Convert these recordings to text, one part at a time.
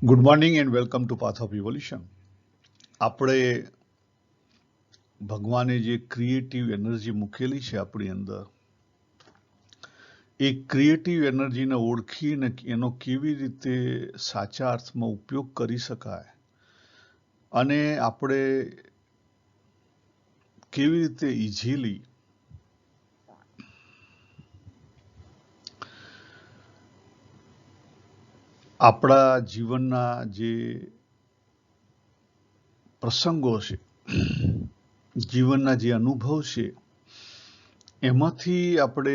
Good morning and welcome to path of evolution. આપણે ભગવાને જે ક્રિએટિવ એનર્જી મૂકેલી છે આપણી અંદર, એ ક્રિએટિવ એનર્જીને ઓળખીને એનો કેવી રીતે સાચા અર્થમાં ઉપયોગ કરી શકાય અને આપણે કેવી રીતે ઇઝીલી આપણા જીવનના જે પ્રસંગો છે, જીવનના જે અનુભવ છે, એમાંથી આપણે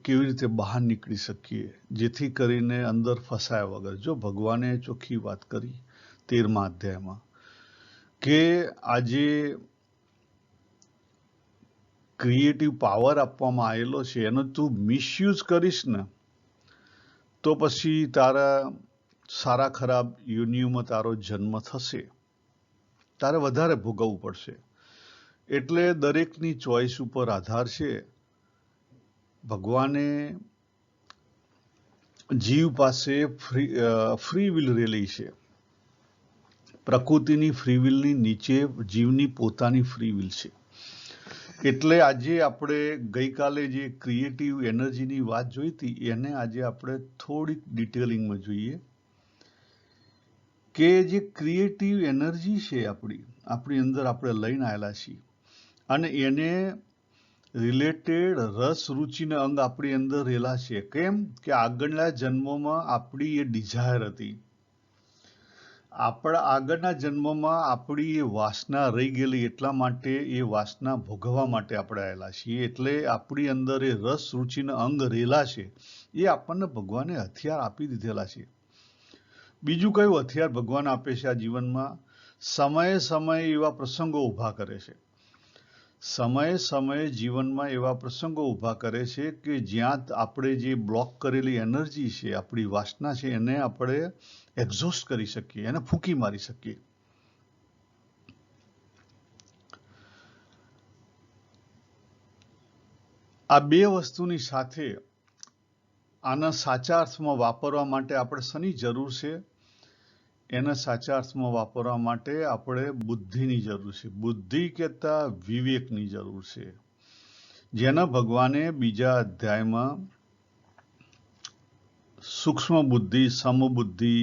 કેવી રીતે બહાર નીકળી શકીએ, જેથી કરીને અંદર ફસાયા વગર. જો ભગવાને ચોખ્ખી વાત કરી 13મા અધ્યાયમાં કે આજે ક્રિએટિવ પાવર આપવામાં આવેલો છે, એનો તું મિસયુઝ કરીશ ને તો પછી તારા સારા ખરાબ યોનિઓમાં તારો જન્મ થશે, તારે વધારે ભોગવવું પડશે. એટલે દરેકની ચોઈસ ઉપર આધાર છે. ભગવાને જીવ પાસે ફ્રી વિલ રેલી છે. પ્રકૃતિની ફ્રી વિલની નીચે જીવની પોતાની ફ્રી વિલ છે. એટલે આજે આપણે ગઈકાલે જે ક્રિએટિવ એનર્જીની વાત જોઈ હતી, એને આજે આપણે થોડીક ડિટેલિંગમાં જોઈએ કે જે ક્રિએટિવ એનર્જી છે આપણી અંદર આપણે લઈને આવેલા છીએ, અને એને રિલેટેડ રસ રુચિના અંગ આપણી અંદર રહેલા છે. કેમ કે આગળના જન્મોમાં આપણી એ ડિઝાયર હતી, આપણા આગળના જન્મમાં આપણી એ વાસના રહી ગયેલી, એટલા માટે એ વાસના ભોગવવા માટે આપણે આવેલા છીએ. એટલે આપણી અંદર એ રસ રુચિના અંગ રહેલા છે, એ આપણને ભગવાને હથિયાર આપી દીધેલા છે. બીજું કયું હથિયાર ભગવાન આપે છે આ જીવનમાં? સમયે સમયે એવા પ્રસંગો ઊભા કરે છે. સમયે સમયે જીવનમાં એવા પ્રસંગો ઊભા કરે છે કે જ્યાં આપણે જે બ્લોક કરેલી એનર્જી છે, આપણી વાસના છે, એને આપણે એક્ઝોસ્ટ કરી શકીએ, એને ફૂંકી મારી શકીએ. આ બે વસ્તુની સાથે આના સાચા અર્થમાં વાપરવા માટે આપણે શેની જરૂર છે? એના સાચા અર્થમાં વાપરવા માટે આપણે બુદ્ધિની જરૂર છે. બુદ્ધિ કહેતા વિવેકની જરૂર છે, જેના ભગવાને બીજા અધ્યાયમાં સૂક્ષ્મ બુદ્ધિ, સમબુદ્ધિ,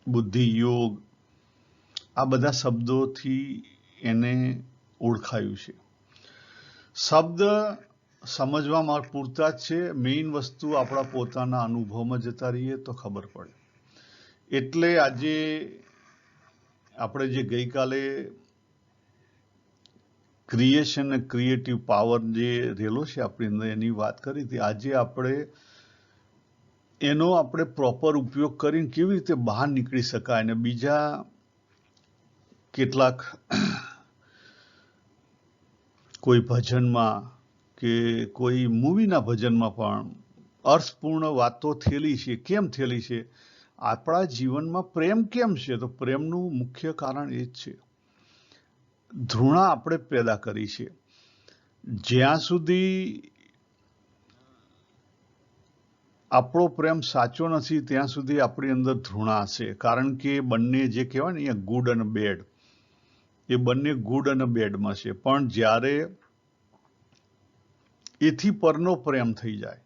બુદ્ધિ યોગ, આ બધા શબ્દોથી એને ઓળખાયું છે. શબ્દ સમજવામાં પૂરતા જ છે, મેઇન વસ્તુ આપણા પોતાના અનુભવમાં જતા રહીએ તો ખબર પડે. એટલે આજે આપણે જે ગઈકાલે ક્રિએશન અને ક્રિએટિવ પાવર જે રહેલો છે આપણી અંદર, એની વાત કરી હતી. આજે એનો આપણે પ્રોપર ઉપયોગ કરીને કેવી રીતે બહાર નીકળી શકાય, અને બીજા કેટલાક કોઈ ભજનમાં કે કોઈ મૂવીના ભજનમાં પણ અર્થપૂર્ણ વાતો થયેલી છે. કેમ થયેલી છે? આપણા જીવનમાં પ્રેમ કેમ છે? તો પ્રેમનું મુખ્ય કારણ એ જ છે, ધૃણા આપણે પેદા કરી છે. જ્યાં સુધી આપણો પ્રેમ સાચો નથી ત્યાં સુધી આપણી અંદર ધૃણા હશે. કારણ કે બંને જે કહેવાય ને અહીંયા ગુડ અને બેડ, એ બંને ગુડ અને બેડમાં છે. પણ જ્યારે એથી પરનો પ્રેમ થઈ જાય,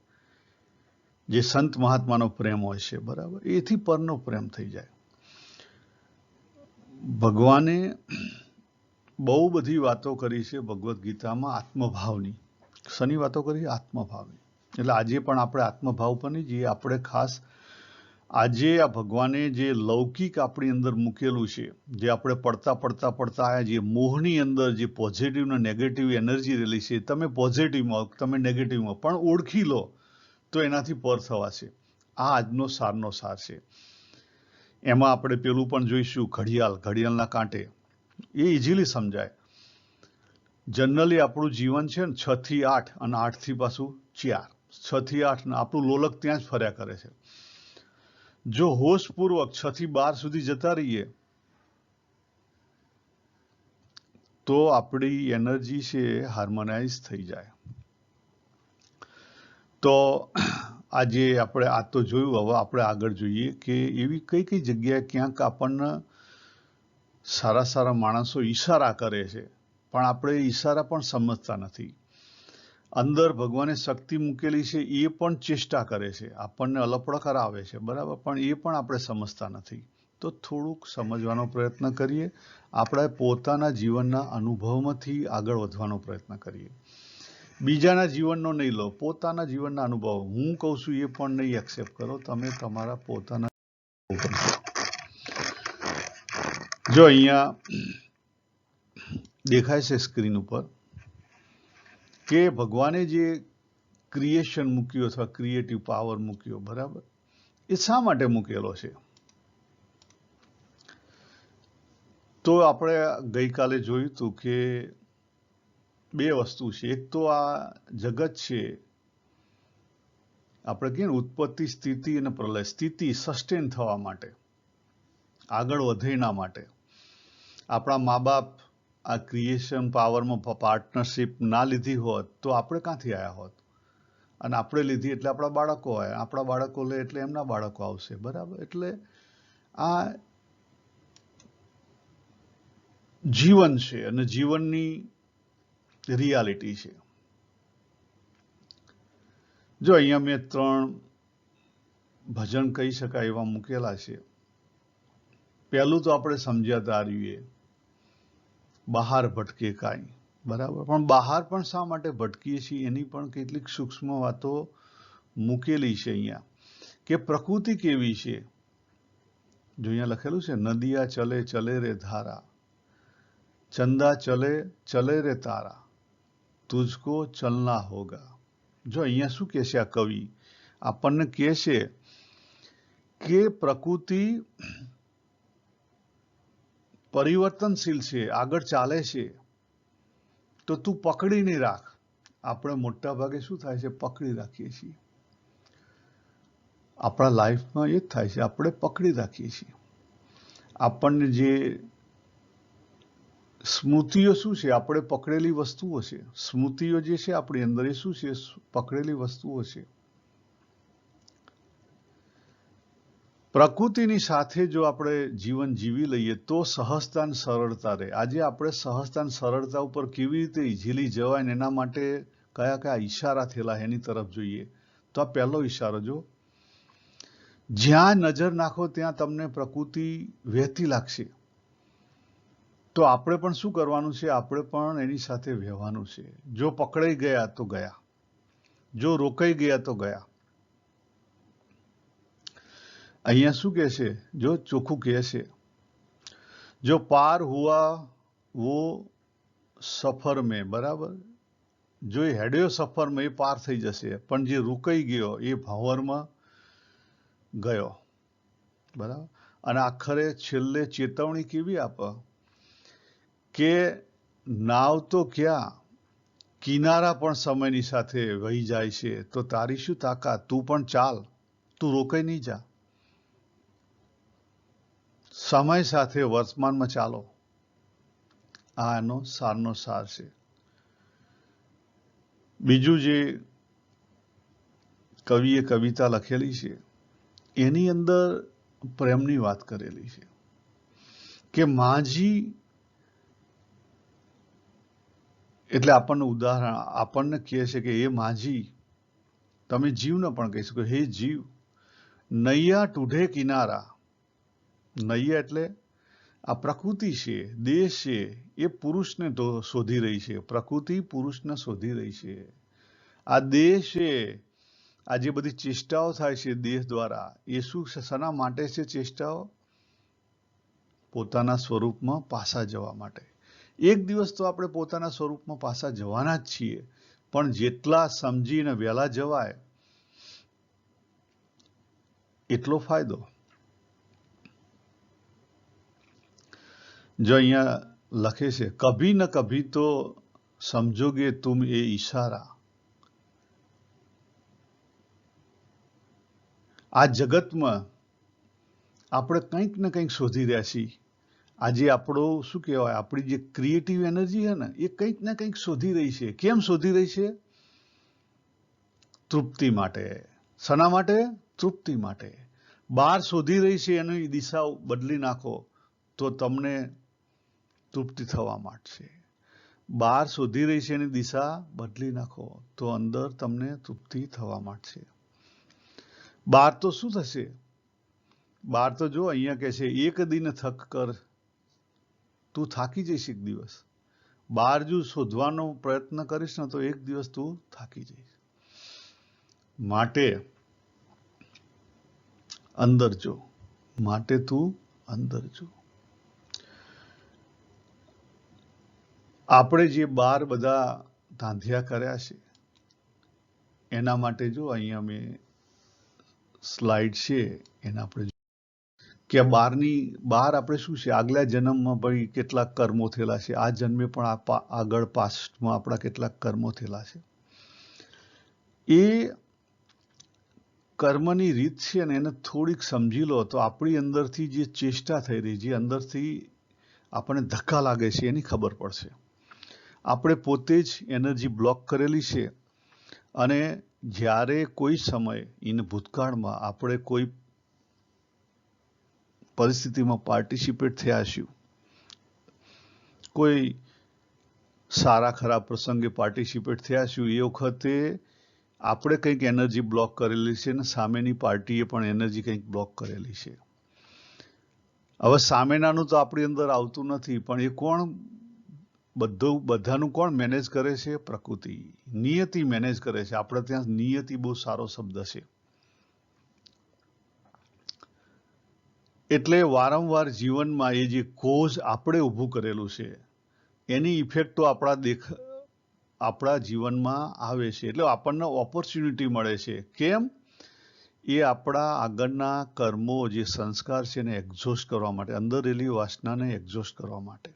જે સંત મહાત્માનો પ્રેમ હોય છે, બરાબર, એથી પરનો પ્રેમ થઈ જાય. ભગવાને બહુ બધી વાતો કરી છે ભગવદ્ ગીતામાં આત્મભાવની. શની વાતો કરી? આત્મભાવની. એટલે આજે પણ આપણે આત્મભાવ પર નહીં જઈએ, આપણે ખાસ આજે આ ભગવાને જે લૌકિક આપણી અંદર મૂકેલું છે, જે આપણે પડતા આયા, જે મોહની અંદર જે પોઝિટિવ ને નેગેટિવ એનર્જી રહેલી છે, તમે પોઝિટિવમાં, તમે નેગેટિવમાં, પણ ઓળખી લો તો એનાથી પર થવાશે. આ આજનો સારનો સાર છે. એમાં આપણે પેલું પણ જોઈશું, ઘડિયાળના કાંટે. એ ઇઝીલી સમજાય. જનરલી આપણું જીવન છે ને 6 થી 8 અને 8 થી પાછું 4, 6 થી 8, ને આપણું લોલક ત્યાં જ ફર્યા કરે છે. જો હોશપૂર્વક 6 થી 12 સુધી જતા રહીએ તો આપણી એનર્જી છે હાર્મોનાઇઝ થઈ જાય. તો આજે આપણે આ તો જોયું, હવે આપણે આગળ જોઈએ કે એવી કઈ કઈ જગ્યાએ ક્યાંક આપણને સારા સારા માણસો ઈશારા કરે છે, પણ આપણે ઈશારા પણ સમજતા નથી. અંદર ભગવાને શક્તિ મૂકેલી છે, એ પણ ચેષ્ટા કરે છે, આપણને અલપડ કરાવે છે, બરાબર, પણ એ પણ આપણે સમજતા નથી. તો થોડુંક સમજવાનો પ્રયત્ન કરીએ, આપણે પોતાના જીવનના અનુભવમાંથી આગળ વધવાનો પ્રયત્ન કરીએ. બીજાના જીવનનો નહીં લો, પોતાના જીવનના અનુભવ. હું કહું છું એ પણ નહીં એક્સેપ્ટ કરો, તમે તમારા પોતાના. જો અહીંયા દેખાય છે સ્ક્રીન ઉપર કે ભગવાને જે ક્રિએશન મૂક્યું અથવા ક્રિએટિવ પાવર મૂક્યો, બરાબર, એ શા માટે મૂકેલો છે? તો આપણે ગઈકાલે જોયું હતું કે બે વસ્તુ છે. એક તો આ જગત છે, આપણે કહીએ ને ઉત્પત્તિ, સ્થિતિ અને પ્રલય. સ્થિતિ સસ્ટેન થવા માટે, આગળ વધે એના માટે. આપણા મા બાપ આ ક્રિએશન પાવરમાં પાર્ટનરશિપ ના લીધી હોત તો આપણે ક્યાંથી આવ્યા હોત? અને આપણે લીધી એટલે આપણા બાળકો આવ્યા, આપણા બાળકો લે એટલે એમના બાળકો આવશે, બરાબર. એટલે આ જીવન છે અને જીવનની રિયાલિટી છે. જો અહીંયા મેં 3 ભજન કહી શકાય એવા મૂકેલા છે. પહેલું તો આપણે સમજ્યા તારીએ બહાર ભટકે કાંઈ, બરાબર, પણ બહાર પણ શા માટે ભટકીએ છીએ એની પણ કેટલીક સૂક્ષ્મ વાતો મૂકેલી છે અહીંયા. કે પ્રકૃતિ કેવી છે. જો અહીંયા લખેલું છે, નદિયા ચલે ચલે રે ધારા, ચંદા ચલે ચલે રે તારા, તુજકો ચલના હોગા. જો અહીંયા શું કહે છે આ કવિ? આપણને કહે છે કે પ્રકૃતિ પરિવર્તનશીલ છે, આગળ ચાલે છે, તો તું પકડીને રાખ. આપણે મોટા ભાગે શું થાય છે? પકડી રાખીએ છીએ. આપણા લાઈફમાં એ જ થાય છે, આપણે પકડી રાખીએ છીએ. આપણને જે સ્મૃતિઓ શું છે? આપણે પકડેલી વસ્તુઓ છે. સ્મૃતિઓ જે છે આપણી અંદર, એ શું છે? પકડેલી વસ્તુઓ છે. પ્રકૃતિની સાથે જો આપણે જીવન જીવી લઈએ તો સહજતા અને સરળતા રહે. આજે આપણે સહજતા અને સરળતા ઉપર કેવી રીતે ઈઝીલી જવાય ને એના માટે કયા કયા ઈશારા થયેલા એની તરફ જોઈએ. તો આ પહેલો ઈશારો જો, જ્યાં નજર નાખો ત્યાં તમને પ્રકૃતિ વહેતી લાગશે. તો આપણે પણ શું કરવાનું છે? આપણે પણ એની સાથે વહેવાનું છે. જો પકડાઈ ગયા તો ગયા, જો રોકાઈ ગયા તો ગયા. અહીંયા શું કહે છે? જો ચોખ્ખું કહે છે, જો પાર હુઆ વો સફર મેં, બરાબર, જો એ હેડ્યો સફરમાં એ પાર થઈ જશે, પણ જે રોકાઈ ગયો એ ભંવરમાં ગયો, બરાબર. અને આખરે છેલ્લે ચેતવણી કેવી આપે કે નાવ તો ક્યાં, કિનારા પણ સમયની સાથે વહી જાય છે, તો તારી શું તાકાત? તું પણ ચાલ, તું રોકાઈ નહીં જા. સમય સાથે વર્તમાનમાં ચાલો. આ એનો સારનો સાર છે. બીજું જે કવિએ કવિતા લખેલી છે એની અંદર પ્રેમની વાત કરેલી છે કે માજી, એટલે આપણને ઉદાહરણ આપણને કહે છે કે એ માજી, તમે જીવને પણ કહી શકો, હે જીવ, નૈયા ટૂઢે કિનારા. નૈયા એટલે આ પ્રકૃતિ છે, દેશ છે, એ પુરુષને તો શોધી રહી છે. પ્રકૃતિ પુરુષને શોધી રહી છે. આ દેશ છે, આ જે બધી ચેષ્ટાઓ થાય છે દેહ દ્વારા, એ શું છે? શેના માટે છે ચેષ્ટાઓ? પોતાના સ્વરૂપમાં પાછા જવા માટે. એક દિવસ તો આપણે પોતાના સ્વરૂપમાં પાછા જવાના જ છીએ, પણ જેટલા સમજીને વહેલા જવાય એટલો ફાયદો. જો અહીંયા લખે છે, કભી ન કભી તો સમજોગે તુમ એ ઈશારા. આ જગતમાં આપણે કંઈક ને કંઈક શોધી રહ્યા છીએ. આજે આપણો શું કહેવાય, આપણી જે ક્રિએટિવ એનર્જી છે ને, એ કંઈક ને કંઈક શોધી રહી છે. કેમ શોધી રહી છે? તૃપ્તિ માટે, શના માટે? તૃપ્તિ માટે. બહાર શોધી રહી છે એની દિશા બદલી નાખો તો તમને તૃપ્તિ થવા માંડશે. બહાર શોધી રહી છે એની દિશા બદલી નાખો તો અંદર તમને તૃપ્તિ થવા માંડશે. બહાર તો શું થશે? બહાર તો જો અહીંયા કહે છે એક દિન થક કર, તું થાકી જઈશ એક દિવસ. બહાર જો શોધવાનો પ્રયત્ન કરીશ ને તો એક દિવસ તું થાકી જઈશ. માટે અંદર જો, માટે તું અંદર જો. આપણે જે બહાર બધા ધાંધિયા કર્યા છે એના માટે જો અહીંયા મેં સ્લાઇડ છે એના આપણે કે બહાર આપણે શું છે, આગલા જન્મમાં ભાઈ કેટલાક કર્મો થયેલા છે, આ જન્મે પણ આગળ પાસ્ટમાં આપણા કેટલાક કર્મો થયેલા છે. એ કર્મની રીત છે ને એને થોડીક સમજી લો તો આપણી અંદરથી જે ચેષ્ટા થઈ રહી, જે અંદરથી આપણને ધક્કા લાગે છે એની ખબર પડશે. આપણે પોતે જ એનર્જી બ્લોક કરેલી છે અને જ્યારે કોઈ સમય ભૂતકાળમાં આપણે કોઈ પરિસ્થિતિમાં પાર્ટિસિપેટ થયા છીએ, કોઈ સારા ખરાબ પ્રસંગે પાર્ટિસિપેટ થયા છીએ, એ વખતે આપણે કંઈક એનર્જી બ્લોક કરેલી છે અને સામેની પાર્ટીએ પણ એનર્જી કંઈક બ્લોક કરેલી છે. હવે સામેનાનું તો આપણી અંદર આવતું નથી, પણ એ કોણ બધાનું કોણ મેનેજ કરે છે? પ્રકૃતિ, નિયતિ મેનેજ કરે છે. આપણે ત્યાં નિયતિ બહુ સારો શબ્દ છે. એટલે વારંવાર જીવનમાં એ જે કોઝ આપણે ઊભું કરેલું છે એની ઇફેક્ટો આપણા જીવનમાં આવે છે. એટલે આપણને ઓપોર્ચ્યુનિટી મળે છે. કેમ? એ આપણા આગળના કર્મો, જે સંસ્કાર છે એને એક્ઝોસ્ટ કરવા માટે, અંદર રહેલી વાસનાને એક્ઝોસ્ટ કરવા માટે.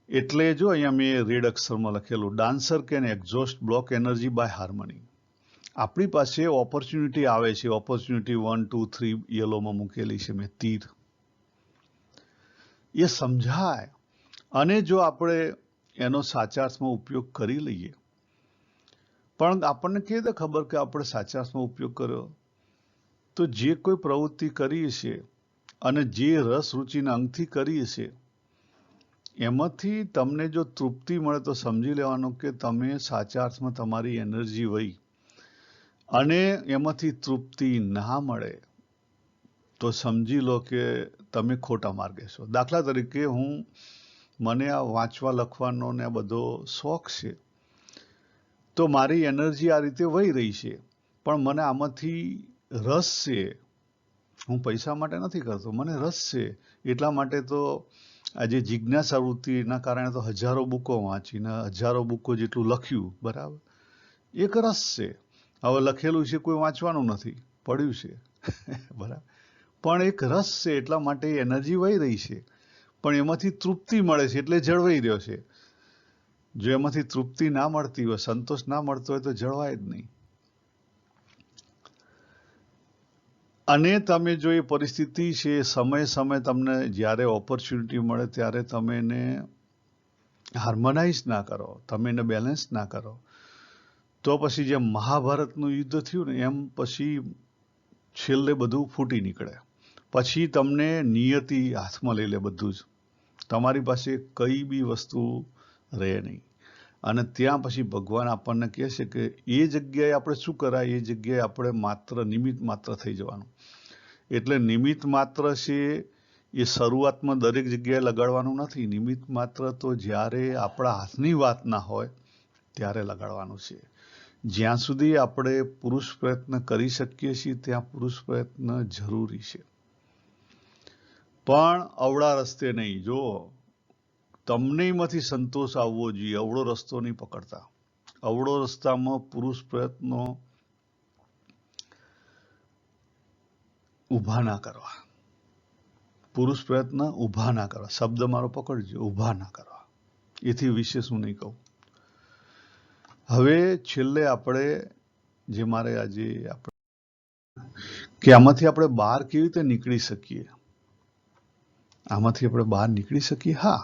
એટલે જો અહીંયા મેં રેડ અક્ષરમાં લખેલું, dancer can exhaust block energy by harmony. આપણી પાસે ઓપોર્ચ્યુનિટી આવે છે. ઓપોર્ચ્યુનિટી 1, 2, 3 યલોમાં મૂકેલી છે મેં તીર. એ સમજાય અને જો આપણે એનો સાચા અર્થમાં ઉપયોગ કરી લઈએ. પણ આપણને કેવી રીતે ખબર કે આપણે સાચા અર્થમાં ઉપયોગ કર્યો? તો જે કોઈ પ્રવૃત્તિ કરીએ છીએ અને જે રસ રુચિના અંગથી કરીએ છીએ એમાંથી તમને જો તૃપ્તિ મળે તો સમજી લેવાનું કે તમે સાચા અર્થમાં તમારી એનર્જી વહી. અને એમાંથી તૃપ્તિ ના મળે તો સમજી લો કે તમે ખોટા માર્ગે છો. દાખલા તરીકે મને આ વાંચવા લખવાનો ને આ બધો શોખ છે, તો મારી એનર્જી આ રીતે વહી રહી છે, પણ મને આમાંથી રસ છે. હું પૈસા માટે નથી કરતો, મને રસ છે. એટલા માટે તો આજે જિજ્ઞાસા વૃત્તિના કારણે તો હજારો બુકો વાંચીને હજારો બુકો જેટલું લખ્યું, બરાબર. એક રસ છે. હવે લખેલું છે કોઈ વાંચવાનું નથી, પડ્યું છે બરાબર, પણ એક રસ છે એટલા માટે એનર્જી વહી રહી છે. પણ એમાંથી તૃપ્તિ મળે છે એટલે જળવાઈ રહ્યો છે. જો એમાંથી તૃપ્તિ ના મળતી હોય, સંતોષ ના મળતો હોય તો જળવાય જ નહીં. અને તમે જો એ પરિસ્થિતિ છે, સમય તમને જ્યારે ઓપોર્ચ્યુનિટી મળે ત્યારે તમે એને હાર્મોનાઇઝ ના કરો, તમે એને બેલેન્સ ના કરો, તો પછી જેમ મહાભારતનું યુદ્ધ થયું ને એમ પછી છેલ્લે બધું ફૂટી નીકળે. પછી તમને નિયતિ હાથમાં લઈ લે બધું જ. તમારી પાસે કઈ બી વસ્તુ રહે નહીં. અને ત્યાં પછી ભગવાન આપણને કહે છે કે એ જગ્યાએ આપણે શું કરાય? એ જગ્યાએ આપણે માત્ર નિમિત્ત માત્ર થઈ જવાનું. એટલે નિમિત્ત માત્ર છે એ શરૂઆતમાં દરેક જગ્યાએ લગાડવાનું નથી. નિમિત્ત માત્ર તો જ્યારે આપણા હાથની વાત ના હોય ત્યારે લગાડવાનું છે. જ્યાં સુધી આપણે પુરુષ પ્રયત્ન કરી શકીએ છીએ ત્યાં પુરુષ પ્રયત્ન જરૂરી છે, પણ અવળા રસ્તે નહીં. જો તમને એમાંથી સંતોષ આવવો જોઈએ, અવળો રસ્તો નહીં પકડતા. અવળો રસ્તામાં પુરુષ પ્રયત્નો ઊભા ના કરવા. પુરુષ પ્રયત્ન ઊભા ના કરવા. શબ્દ મારો પકડજો, ઊભા ના કરવા. એથી વિશેષ હું નહીં કહું. હવે છેલ્લે આપણે જે મારે આજે કે આમાંથી આપણે બહાર કેવી રીતે નીકળી શકીએ? આમાંથી આપણે બહાર નીકળી શકીએ. હા,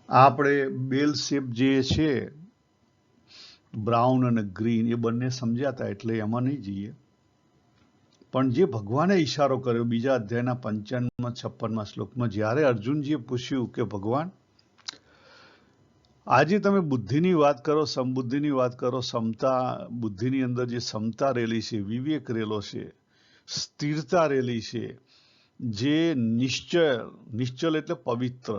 આપણે બેલ શેપ જે છે બ્રાઉન અને ગ્રીન એ બંને સમજાતા, એટલે એમાં નહીં જઈએ. પણ જે ભગવાને ઈશારો કર્યો બીજા અધ્યાયના 55-56 શ્લોકમાં, જ્યારે અર્જુનજીએ પૂછ્યું કે ભગવાન, આજે તમે બુદ્ધિની વાત કરો, સમબુદ્ધિની વાત કરો, સમતા, બુદ્ધિની અંદર જે સમતા રહેલી છે, વિવેક રહેલો છે, સ્થિરતા રહેલી છે, જે નિશ્ચલ એટલે પવિત્ર,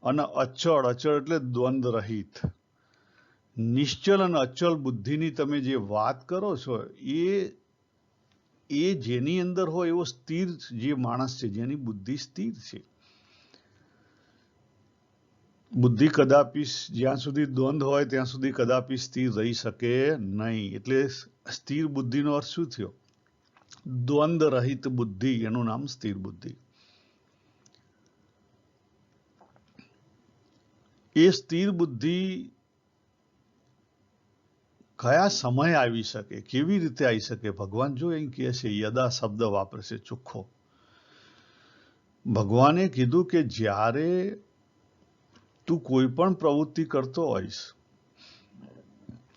અને અચળ એટલે દ્વંદ્વ રહિત, નિશ્ચલ અને અચલ બુદ્ધિની તમે જે વાત કરો છો, એ જેની અંદર હોય એવો સ્થિર જે માણસ છે, જેની બુદ્ધિ સ્થિર છે. બુદ્ધિ કદાપી જ્યાં સુધી દ્વંદ્વ હોય ત્યાં સુધી કદાપી સ્થિર રહી શકે નહીં. એટલે સ્થિર બુદ્ધિનો અર્થ શું થયો? દ્વંદ્વ રહિત બુદ્ધિ, એનું નામ સ્થિર બુદ્ધિ. એ સ્થિર બુદ્ધિ કયા સમયે આવી શકે, કેવી રીતે આવી શકે? ભગવાન જો અહીં કહે છે, યદા શબ્દ વાપરે છે ચોખ્ખો. ભગવાને કીધું કે જ્યારે તું કોઈ પણ પ્રવૃત્તિ કરતો હોઈશ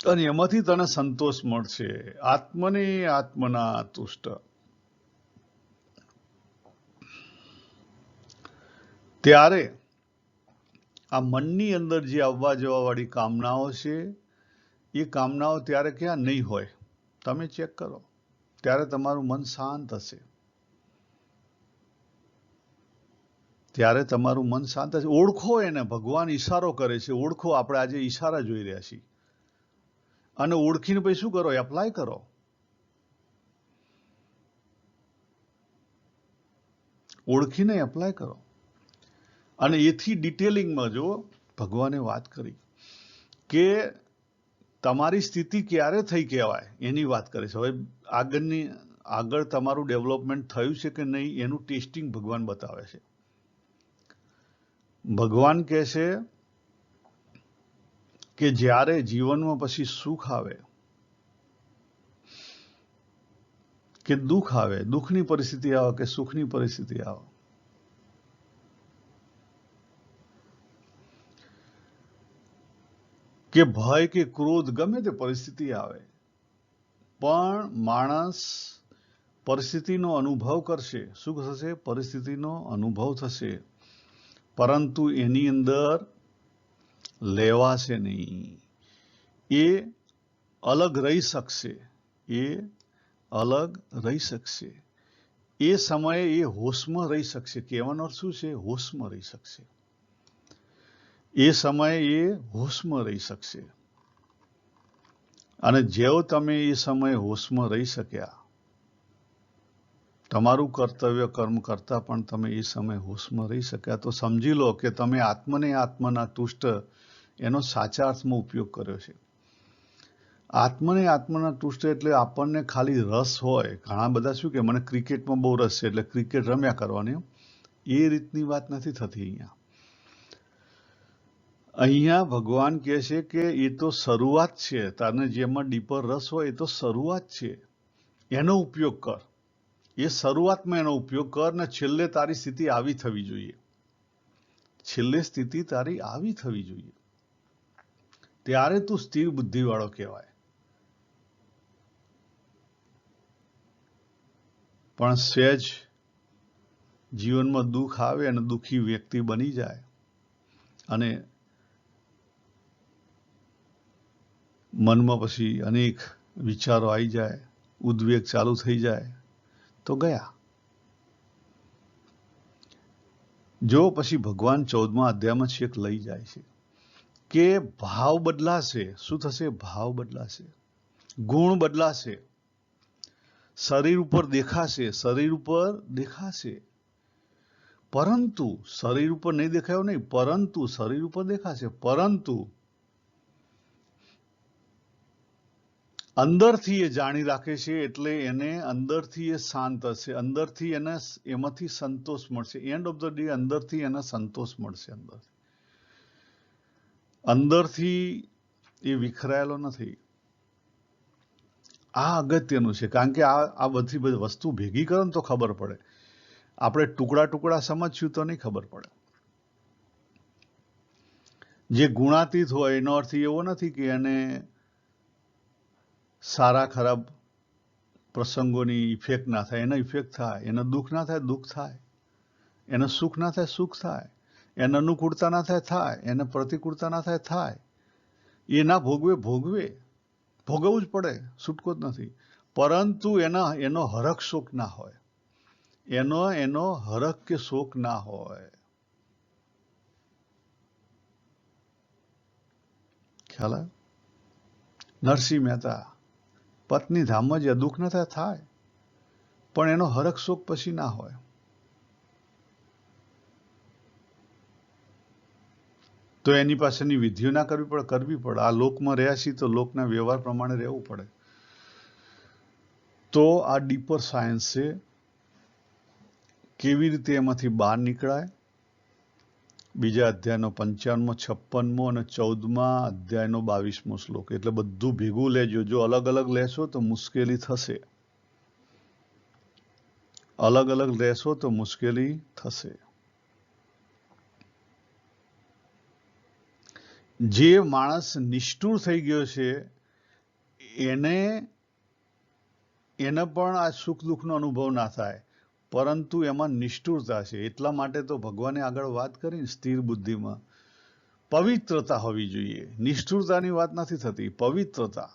અને એમાંથી તને સંતોષ મળશે, આત્મને આત્મના તુષ્ટ, ત્યારે આ મનની અંદર જે આવવા જવા વાળી કામનાઓ છે, એ કામનાઓ ત્યારે ક્યાં નહીં હોય? તમે ચેક કરો. ત્યારે તમારું મન શાંત હશે. ત્યારે તમારું મન શાંત હશે. ઓળખો એને. ભગવાન ઈશારો કરે છે, ઓળખો. આપણે આજે ઈશારા જોઈ રહ્યા છીએ, અને ઓળખીને પછી શું કરો? એપ્લાય કરો. ઓળખીને એપ્લાય કરો. અને એથી ડિટેલિંગમાં જો ભગવાને વાત કરી કે તમારી સ્થિતિ ક્યારે થઈ કહેવાય, એની વાત કરે છે. હવે આગળ તમારું ડેવલપમેન્ટ થયું છે કે નહીં એનું ટેસ્ટિંગ ભગવાન બતાવે છે. ભગવાન કહે છે કે જ્યારે જીવનમાં પછી સુખ આવે કે દુઃખ આવે, દુઃખની પરિસ્થિતિ આવે કે સુખની પરિસ્થિતિ આવે, કે ભય કે ક્રોધ, ગમે તે પરિસ્થિતિ આવે, પણ માણસ પરિસ્થિતિનો અનુભવ કરશે. શું થશે? પરિસ્થિતિનો અનુભવ થશે, પરંતુ એની અંદર લેવાશે નહીં. એ અલગ રહી શકશે. એ અલગ રહી શકશે. એ સમયે એ હોશમાં રહી શકશે. કહેવાનો અર્થ શું છે? હોશમાં રહી શકશે. એ સમયે એ હોશમાં રહી શકશે. અને જેવો તમે એ સમયે હોશમાં રહી શક્યા, તમારું કર્તવ્ય કર્મ કરતા પણ તમે એ સમયે હોશમાં રહી શક્યા, તો સમજી લો કે તમે આત્મને આત્મના તુષ્ટ એનો સાચા અર્થમાં ઉપયોગ કર્યો છે. આત્મને આત્મના તુષ્ટ એટલે આપણને ખાલી રસ હોય. ઘણા બધા શું કે મને ક્રિકેટમાં બહુ રસ છે એટલે ક્રિકેટ રમ્યા કરવાની. એ રીતની વાત નથી થતી અહીંયા. અહીંયા ભગવાન કહે છે કે એ તો શરૂઆત છે. તારને જેમાં ડીપર રસ હોય એ તો શરૂઆત છે. એનો ઉપયોગ કર. એ શરૂઆતમાં એનો ઉપયોગ કર, ને છેલ્લે તારી સ્થિતિ આવી થવી જોઈએ. છેલ્લે સ્થિતિ તારી આવી થવી જોઈએ. ત્યારે તું સ્થિર બુદ્ધિ વાળો કહેવાય. પણ સહેજ જીવનમાં દુઃખ આવે અને દુઃખી વ્યક્તિ બની જાય અને મનમાં પછી અનેક વિચારો આવી જાય, ઉદ્વેગ ચાલુ થઈ જાય, તો ગયા. જો પછી ભગવાન 14મા અધ્યાયમાં છેક લઈ જાય છે કે ભાવ બદલાશે. શું થશે? ભાવ બદલાશે, ગુણ બદલાશે, શરીર ઉપર દેખાશે, શરીર ઉપર દેખાશે. પરંતુ શરીર ઉપર નહીં દેખાયો નહીં, પરંતુ શરીર ઉપર દેખાશે, પરંતુ અંદરથી એ જાણી રાખે છે, એટલે એને અંદરથી એ શાંત હશે, અંદરથી એને એમાંથી સંતોષ મળશે. એન્ડ ઓફ ધ ડે અંદરથી એને સંતોષ મળશે. અંદરથી એ વિખરાયેલો નથી. આ અગત્યનું છે, કારણ કે આ બધી વસ્તુ ભેગી કરો ને તો ખબર પડે. આપણે ટુકડા ટુકડા સમજશું તો નહીં ખબર પડે. જે ગુણાતીત હોય એનો અર્થ એવો નથી કે એને સારા ખરાબ પ્રસંગોની ઇફેક્ટ ના થાય, એનો ઇફેક્ટ થાય. એને દુઃખ ના થાય, દુઃખ થાય. એને સુખ ના થાય, સુખ થાય. એને અનુકૂળતા ના થાય, થાય. એને પ્રતિકૂળતા ના થાય, થાય. એ ના ભોગવે, ભોગવે. ભોગવવું જ પડે, છૂટકો જ નથી. પરંતુ એનો હરખ શોક ના હોય. એનો હરખ કે શોક ના હોય. ખ્યાલ આવે? નરસિંહ મહેતા પત્ની ધામમાં જ્યાં દુઃખ ન થાય, થાય. પણ એનો હરખ શોક પછી ના હોય. તો એની પાસેની વિધિઓ ના કરવી પડે, કરવી પડે. આ લોકમાં રહ્યા છીએ તો લોકના વ્યવહાર પ્રમાણે રહેવું પડે. તો આ ડીપર સાયન્સ છે. કેવી રીતે એમાંથી બહાર નીકળાય. બીજા અધ્યાયનો 55મો, 56મો અને 14મા અધ્યાયનો 22મો શ્લોક. એટલે બધું ભેગું લેજો. જો અલગ અલગ લેશો તો મુશ્કેલી થશે. અલગ અલગ લેશો તો મુશ્કેલી થશે. જે માણસ નિષ્ઠુર થઈ ગયો છે એને પણ આ સુખ દુઃખનો અનુભવ ના થાય, પરંતુ એમાં નિષ્ઠુરતા છે. એટલા માટે તો ભગવાને આગળ વાત કરી સ્થિર બુદ્ધિમાં પવિત્રતા હોવી જોઈએ. નિષ્ઠુરતાની વાત નથી થતી, પવિત્રતા.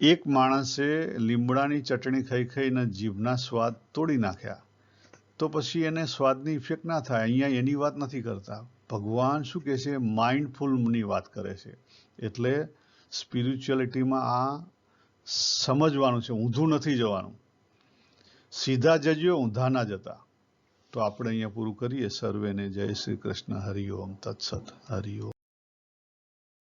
એક માણસે લીમડાની ચટણી ખાઈ ખાઈને જીભના સ્વાદ તોડી નાખ્યા, તો પછી એને સ્વાદની ઇફેક્ટ ના થાય. અહીંયા એની વાત નથી કરતા. ભગવાન શું કહે છે? માઇન્ડફુલની વાત કરે છે. એટલે સ્પિરિચ્યુઅલિટીમાં આ સમજવાનું છે, ઊંધું નથી જવાનું. સીધા જજો, ઊંધા ના જતા. તો આપણે અહીંયા પૂરું કરીએ. સર્વેને જય શ્રી કૃષ્ણ. હરિઓમ તત્સત. હરિઓમ.